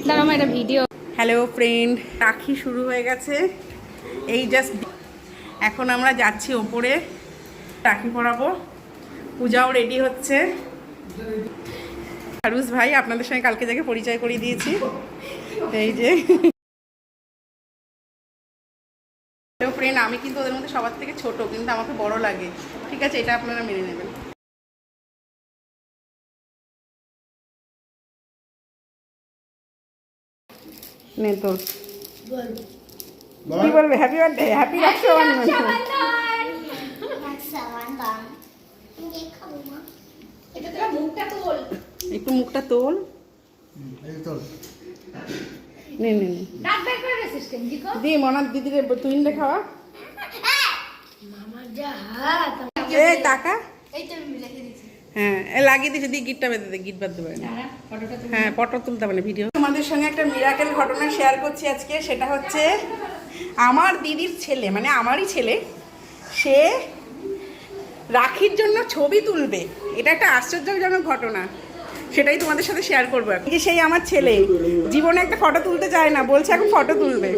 দাঁড়াও একটা video. Hello friend, রাখি শুরু হয়ে গেছে। এই জাস্ট এখন আমরা যাচ্ছি ওপরে রাখি পরাবো। পূজাও রেডি হচ্ছে। হারুস ভাই আপনাদের সঙ্গে কালকে যাকে পরিচয় করিয়ে দিয়েছি। এই যে হ্যালো ফ্রেন্ড, আমি কিন্তু ওদের মধ্যে সবার থেকে ছোট, কিন্তু আমাকে বড় লাগে। ঠিক আছে, এটা আপনারা মেনে নেবেন। নে তোর কি বলবে? Happy birthday, happy Rakshabandhan. একটু মুখটা তোল। নে নে নে দি মনার দিদিরে তুই নে খাওয়া। এই টাকা হ্যাঁ লাগিয়ে দিয়েছে, দি গিটটা বেঁধে দে, গিট বাঁধতে পারে না। হ্যাঁ ফটো তুলতে পারে ভিডিও। তোমাদের সঙ্গে একটা মিরাকেল ঘটনা শেয়ার করছি আজকে। সেটা হচ্ছে আমার দিদির ছেলে, মানে আমারই ছেলে, সে রাখির জন্য ছবি তুলবে। এটা একটা আশ্চর্যজনক ঘটনা, সেটাই তোমাদের সাথে শেয়ার করবো। যে সেই আমার ছেলে জীবনে একটা ফটো তুলতে চায় না, বলছে এখন ফটো তুলবে।